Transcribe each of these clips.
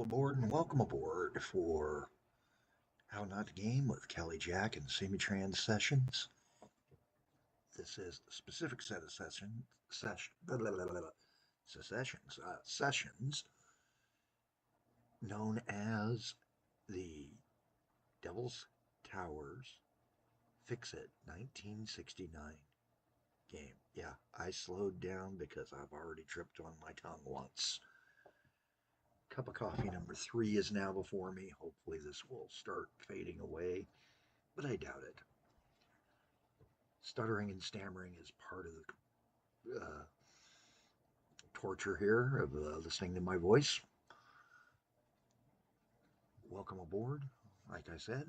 All aboard and welcome aboard for How Not to Game with Kelly Jack and Semi-Trans Sessions. This is a specific set of sessions known as the Devil's Towers Fixit 1969 game. Yeah, I slowed down because I've already tripped on my tongue once. Cup of coffee number 3 is now before me. Hopefully this will start fading away, but I doubt it. Stuttering and stammering is part of the torture here of listening to my voice. Welcome aboard. Like I said,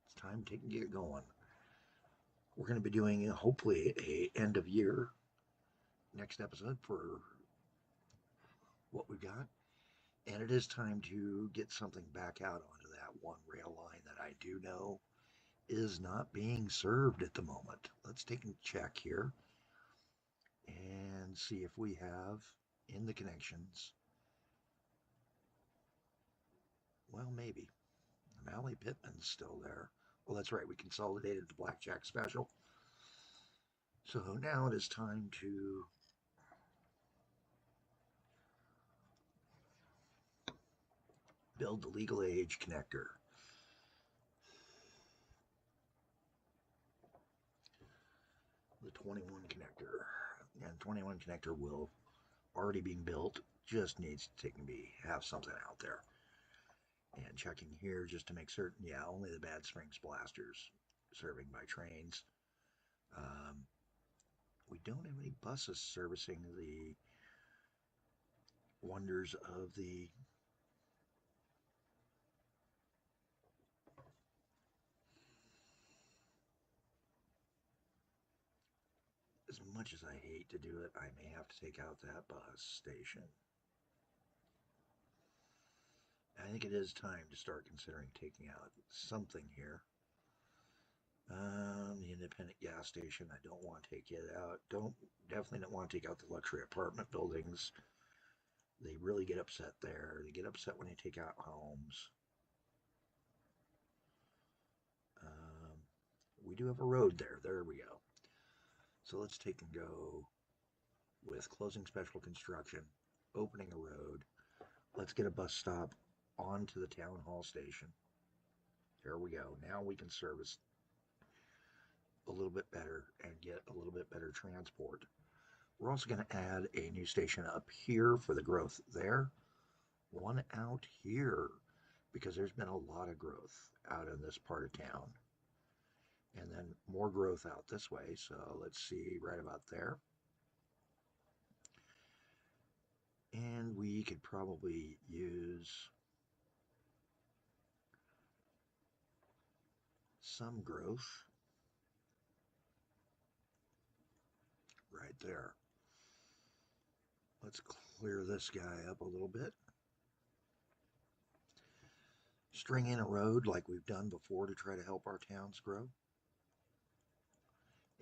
it's time to get going. We're going to be doing hopefully a end of year next episode for what we've got. And it is time to get something back out onto that one rail line that I do know is not being served at the moment. Let's take a check here and see if we have in the connections. Well, maybe. Mally Pittman's still there. Well, that's right. We consolidated the Blackjack special. So now it is time to build the legal age connector. The 21 connector. And 21 connector will already being built. Just needs to have something out there. And checking here just to make certain, yeah, only the Bad Springs blasters serving by trains. We don't have any buses servicing the wonders of the as much as I hate to do it, I may have to take out that bus station. I think it is time to start considering taking out something here. The independent gas station, I don't want to take it out. Definitely don't want to take out the luxury apartment buildings. They really get upset there. They get upset when you take out homes. We do have a road there. There we go. So let's take and go with closing special construction, opening a road. Let's get a bus stop onto the town hall station. There we go. Now we can service a little bit better and get a little bit better transport. We're also going to add a new station up here for the growth there. One out here because there's been a lot of growth out in this part of town. And then more growth out this way. So let's see right about there. And we could probably use some growth right there. Let's clear this guy up a little bit. String in a road like we've done before to try to help our towns grow.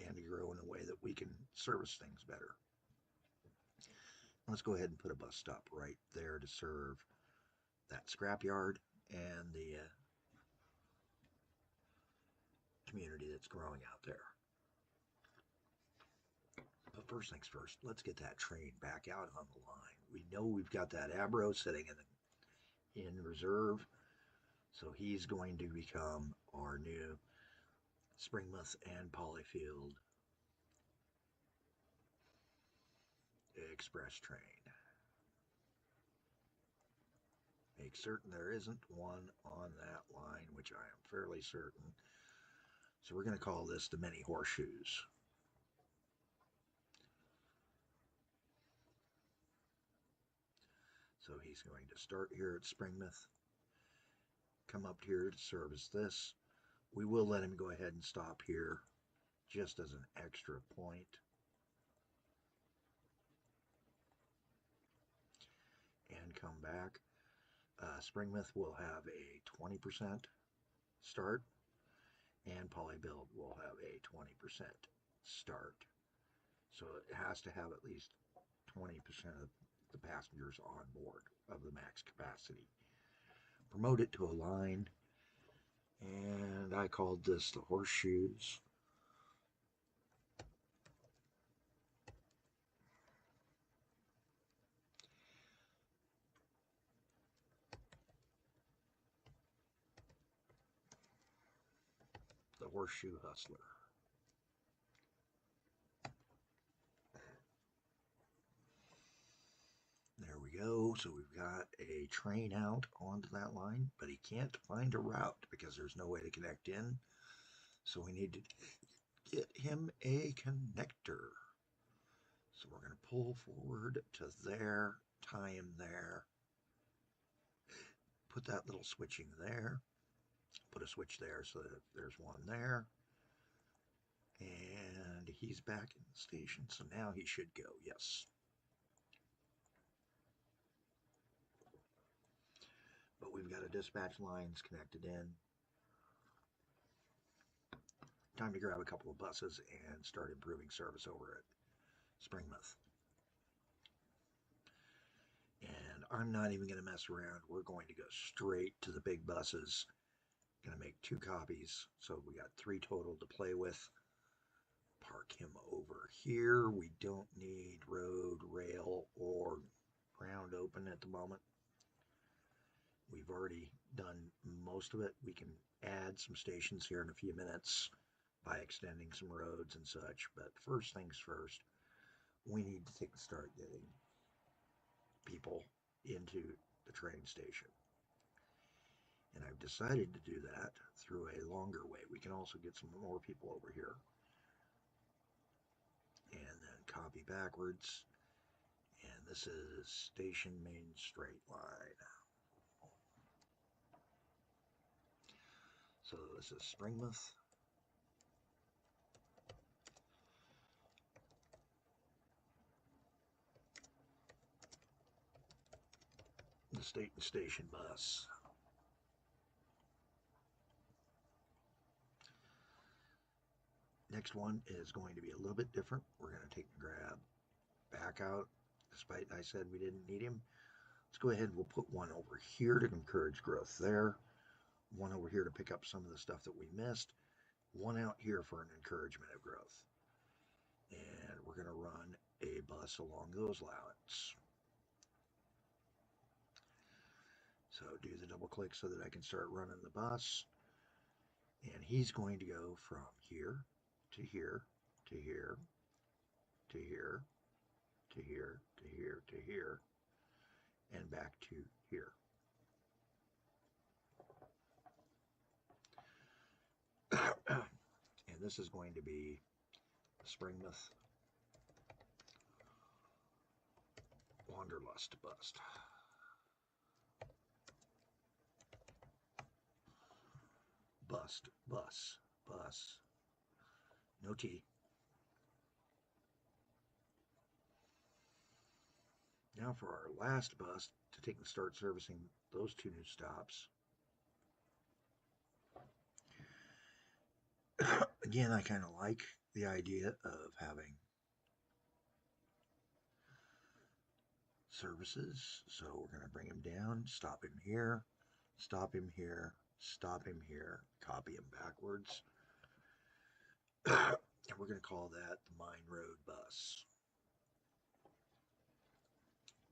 And to grow in a way that we can service things better. Let's go ahead and put a bus stop right there to serve that scrapyard and the community that's growing out there. But first things first, let's get that train back out on the line. We know we've got that Abro sitting in reserve, so he's going to become our new Springmouth and Polyfield express train. Make certain there isn't one on that line, which I am fairly certain. So we're going to call this the Many Horseshoes. So he's going to start here at Springmouth, come up here to service this. We will let him go ahead and stop here just as an extra point. And come back. Springmouth will have a 20% start, and Polybuild will have a 20% start. So it has to have at least 20% of the passengers on board of the max capacity. promote it to a line, and I called this the horseshoes. The horseshoe hustler. There we go. So we've got a train out onto that line, but he can't find a route because there's no way to connect in. So we need to get him a connector. So we're going to pull forward to there, tie him there, put that little switching there, put a switch there so that there's one there. And he's back in the station, so now he should go, yes. But we've got a dispatch lines connected in. Time to grab a couple of buses and start improving service over at Springmouth. And I'm not even going to mess around. We're going to go straight to the big buses. Going to make 2 copies, so we got 3 total to play with. Park him over here. We don't need road, rail, or ground open at the moment. We've already done most of it. We can add some stations here in a few minutes by extending some roads and such. But first things first, we need to start getting people into the train station. And I've decided to do that through a longer way. We can also get some more people over here. And then copy backwards. And this is station main straight line. So this is Springmouth. The station bus. Next one is going to be a little bit different. We're going to take and grab back out, despite I said we didn't need him. Let's go ahead and we'll put one over here to encourage growth there. One over here to pick up some of the stuff that we missed. One out here for an encouragement of growth. And we're going to run a bus along those lines. So do the double click so that I can start running the bus. And he's going to go from here to here to here to here to here to here to here and back to here. And this is going to be Springmouth Wanderlust bus. Bus. No T. Now for our last bus to take and start servicing those 2 new stops. Again, I kind of like the idea of having services. So we're going to bring him down, stop him here, stop him here, stop him here, copy him backwards. And we're going to call that the Mine Road bus.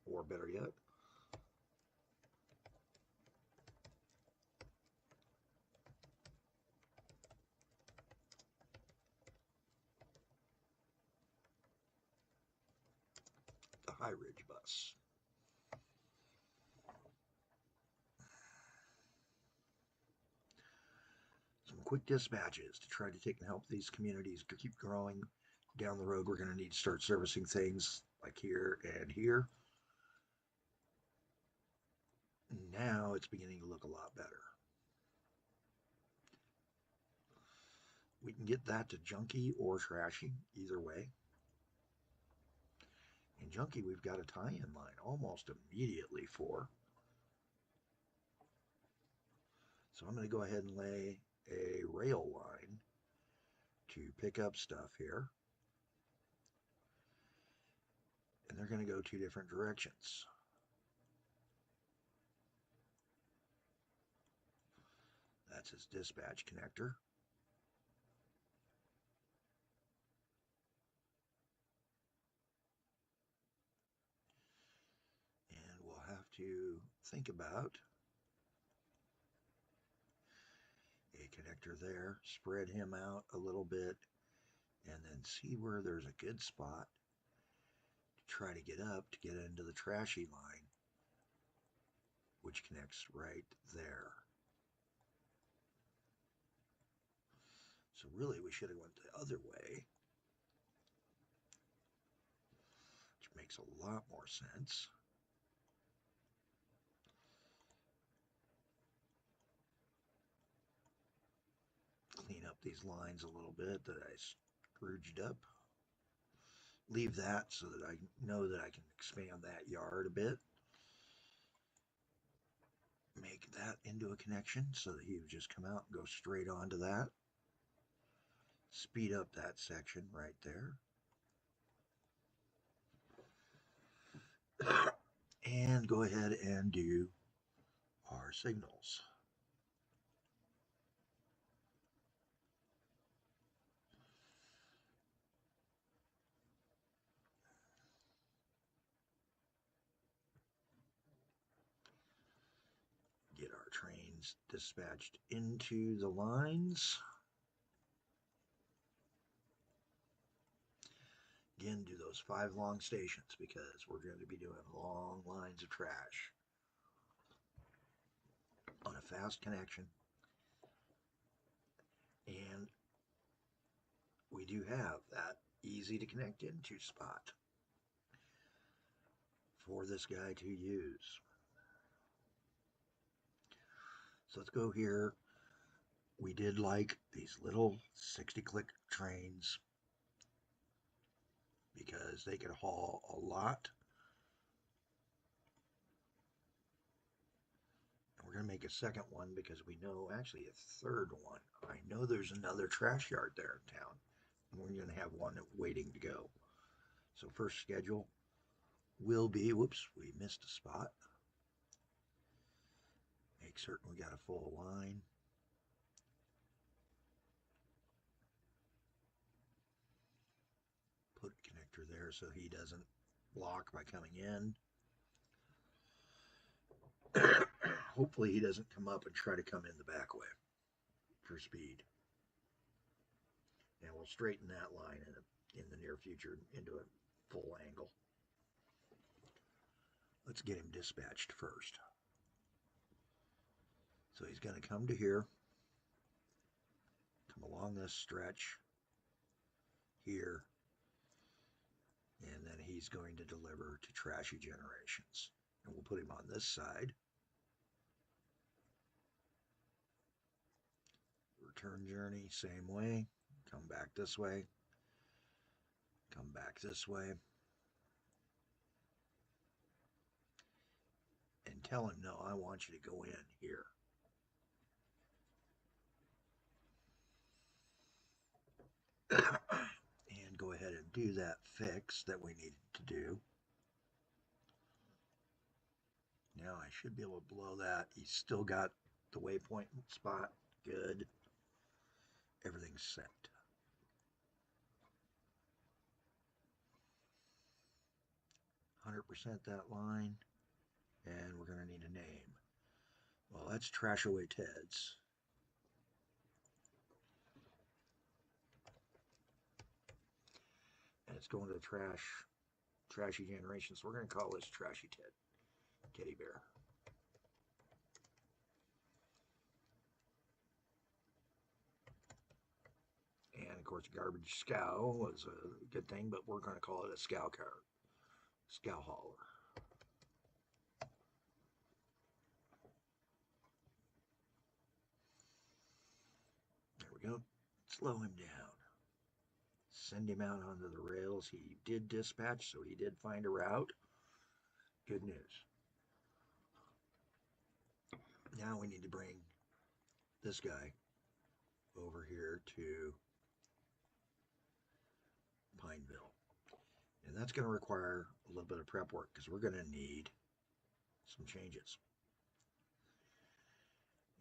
Or better yet, the High Ridge bus. Some quick dispatches to try to take and help these communities to keep growing. Down the road, we're going to need to start servicing things like here and here. Now it's beginning to look a lot better. We can get that to junky or trashy, either way. In junky, we've got a tie-in line almost immediately for. So I'm going to go ahead and lay a rail line to pick up stuff here. And they're going to go 2 different directions. That's his dispatch connector. And we'll have to think about a connector there, spread him out a little bit, and then see where there's a good spot to try to get up to get into the trashy line, which connects right there. So really we should have went the other way, which makes a lot more sense. Clean up these lines a little bit that I scrooged up. Leave that so that I know that I can expand that yard a bit. Make that into a connection so that he would just come out and go straight onto that. Speed up that section right there. And go ahead and do our signals. Get our trains dispatched into the lines. Again, do those 5 long stations because we're going to be doing long lines of trash on a fast connection. And we do have that easy to connect into spot for this guy to use. So let's go here. We did like these little 60-click trains because they could haul a lot. And we're going to make a second one because we know, actually a third one. I know there's another trash yard there in town. And we're going to have one waiting to go. So first schedule will be, whoops, we missed a spot. Make certain we got a full line. Put a connector there so he doesn't block by coming in. Hopefully he doesn't come up and try to come in the back way for speed. And we'll straighten that line in the near future into a full angle. Let's get him dispatched first. So he's going to come to here, come along this stretch here, and then he's going to deliver to Trashy Generations. And we'll put him on this side. Return journey, same way. Come back this way. Come back this way. And tell him, no, I want you to go in here. And go ahead and do that fix that we needed to do. Now I should be able to blow that. He's still got the waypoint spot. Good. Everything's set. %, that line. And we're going to need a name. Well, that's Trash Away Ted's. And it's going to the Trashy Generations. So we're going to call this Trashy Ted. Teddy Bear. And of course, garbage scow was a good thing, but we're going to call it a scow car. Scow hauler. There we go. Slow him down. Send him out onto the rails. He did dispatch, so he did find a route. Good news. Now we need to bring this guy over here to Pineville. And that's going to require a little bit of prep work because we're going to need some changes.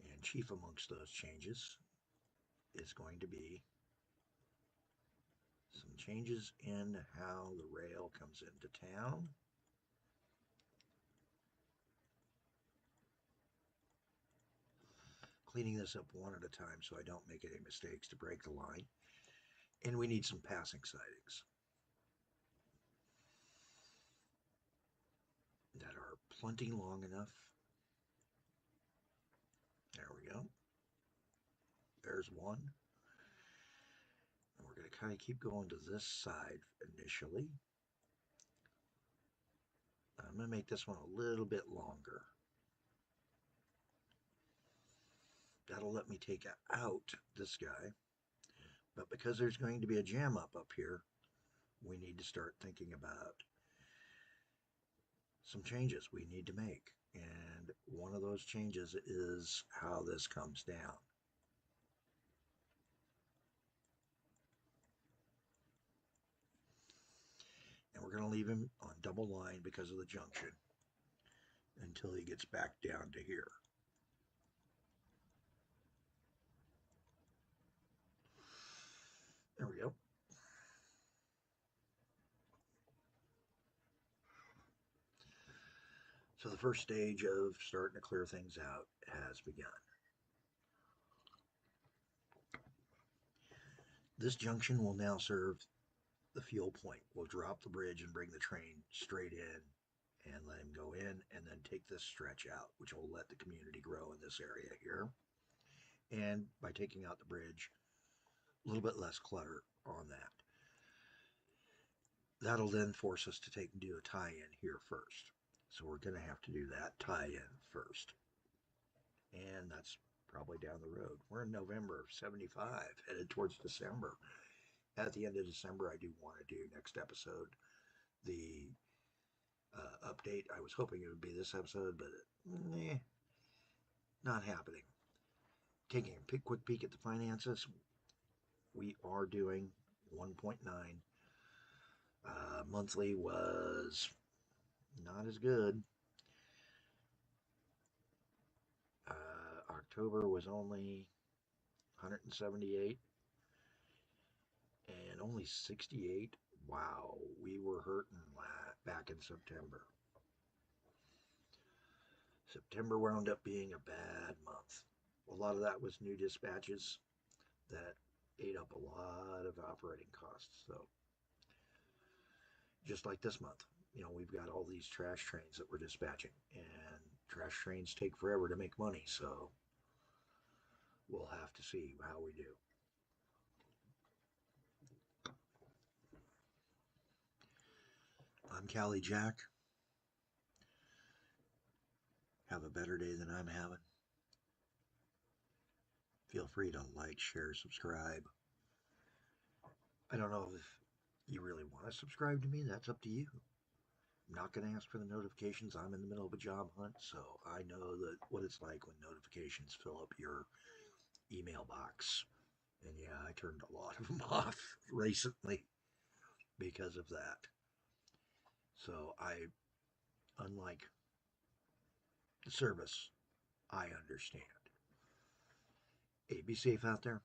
And chief amongst those changes is going to be some changes in how the rail comes into town. Cleaning this up one at a time so I don't make any mistakes to break the line. And we need some passing sidings that are plenty long enough. There we go. There's one. And we're going to kind of keep going to this side initially. I'm going to make this one a little bit longer. That'll let me take out this guy. But because there's going to be a jam up here, we need to start thinking about some changes we need to make. And one of those changes is how this comes down. And we're going to leave him on double line because of the junction until he gets back down to here. There we go. So the first stage of starting to clear things out has begun. This junction will now serve the fuel point. We'll drop the bridge and bring the train straight in and let him go in and then take this stretch out, which will let the community grow in this area here. And by taking out the bridge, a little bit less clutter on that. That'll then force us to take and do a tie-in here first. So we're going to have to do that tie-in first. And that's probably down the road. We're in November of 75, headed towards December. At the end of December, I do want to do next episode the update. I was hoping it would be this episode, but not happening. Taking a quick peek at the finances, we are doing 1.9. Monthly was not as good. October was only 178 and only 68. Wow, we were hurting back in September. September wound up being a bad month. A lot of that was new dispatches that ate up a lot of operating costs. So just like this month, we've got all these trash trains that we're dispatching, and trash trains take forever to make money. So we'll have to see how we do. I'm Callie Jack. Have a better day than I'm having. Feel free to like, share, subscribe. I don't know if you really want to subscribe to me. That's up to you. I'm not going to ask for the notifications. I'm in the middle of a job hunt, so I know what it's like when notifications fill up your email box. And yeah, I turned a lot of them off recently because of that. So unlike the service, I understand. Hey, be safe out there.